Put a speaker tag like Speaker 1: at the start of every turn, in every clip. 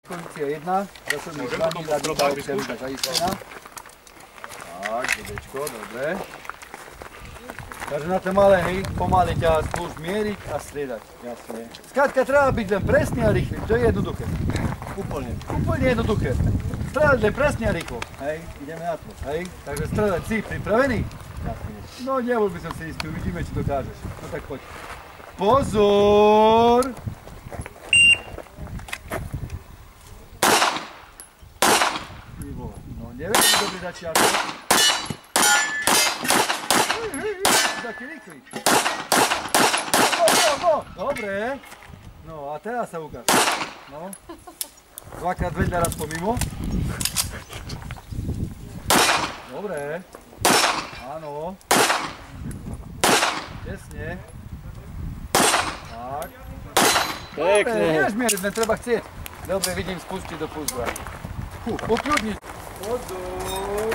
Speaker 1: Pozícia 1, zasobník 2, radová opcia výda zaistená. Tak, budečko, dobre. Takže na to malé, hej, pomaly ťa skúš mieriť a striedať. Jasne. Skrátka, treba byť len presný a rýchly, to je jednoduché. Úplne. Úplne jednoduché. Strieľať len presne a rýchlo. Hej, ideme na to, hej. Takže strieľať, si pripravený? Jasne. No, nebol by som si istý, uvidíme, či dokážeš. No tak poď. Pozor! No, neviem, či dobrý začiatok. Taký rýchly. Dobre. No a teraz sa ukáž. No. Dvakrát vedľa, raz pomimo. Dobre. Áno. Tesne. Tak. Pekne. Dobre, vieš mieriť, netreba chcieť. Dobre, vidím spustiť do puzla. Ukľudniť. Pozor.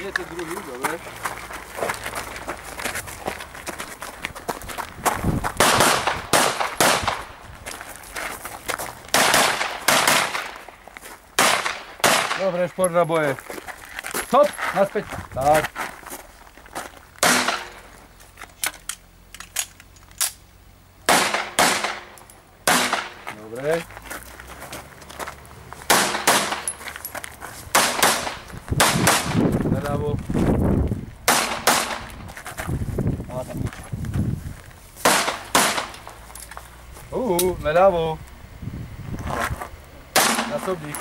Speaker 1: Nie, to druhý, dobre. Dobre, šport na boje. Stop, naspäť. Tak. Dobre. Naľavo. Naľavo. Násobník.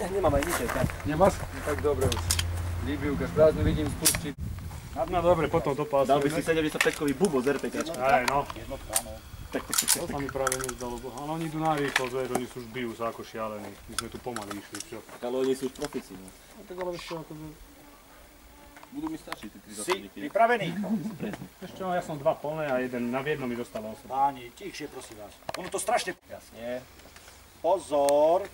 Speaker 2: Nemám aj nič, tak.
Speaker 1: Nemáš? No tak dobre už. Líbivka, správne vidím spustiť.
Speaker 3: No dobre, potom dopásujeme.
Speaker 2: Dal by si 75-kový bubo z RPKčka.
Speaker 3: Aj no.
Speaker 2: Jednotka, no.
Speaker 3: To sa mi práve nezdalo, ale oni idú narýchlo, oni sú už bijú sa ako šialení. My sme tu pomaly išli, čo?
Speaker 2: Ale oni sú už profici, no.
Speaker 3: No tak ale ešte akože...
Speaker 2: Budú mi stačiť tie 3
Speaker 4: Si
Speaker 2: zásobníky.
Speaker 4: pripravený?
Speaker 3: Ešte ja som 2 plné a na jedno mi dostalo 8.
Speaker 4: Páni, tichšie prosím vás. Ono to strašne... Jasne. Pozor.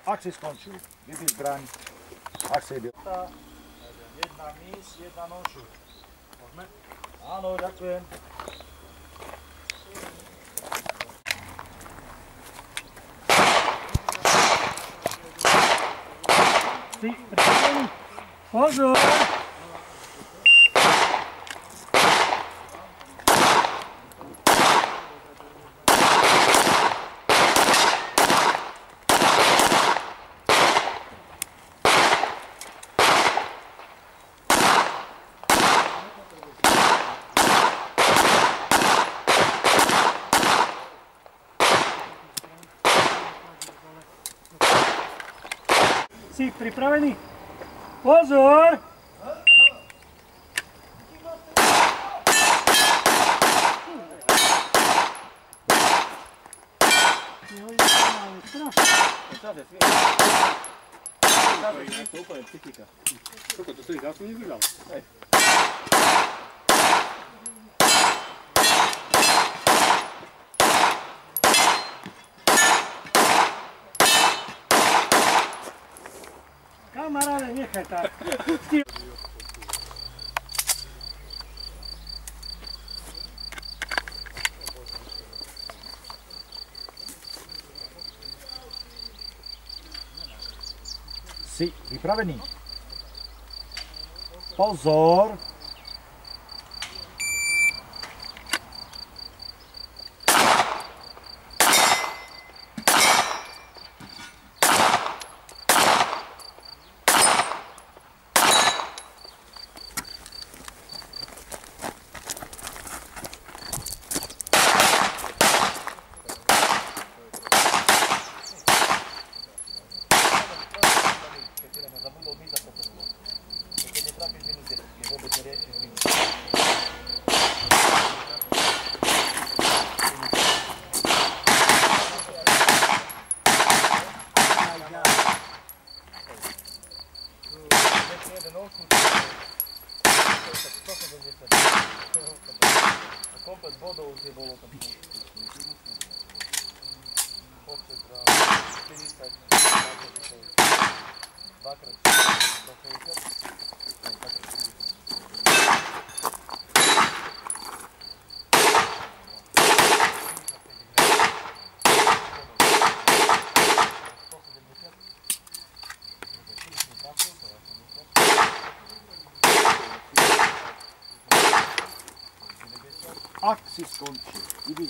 Speaker 4: Ak si skončil, vypí zbraň, ak si ide. Jedna mis, jedna nošu. Môžeme? Áno, ďakujem.
Speaker 3: Si pripravený? Pozor! Si pripravený? Pozor!
Speaker 2: To úplne psychika.
Speaker 3: Koľko to stojí? Zás som nevydal. Kamaráde, nechaj tak.
Speaker 4: Si pripravený? Pozor!
Speaker 2: Komplet bodov už je bolo tam. Počet 40, 2x 150. Ak si skončil, vidíš,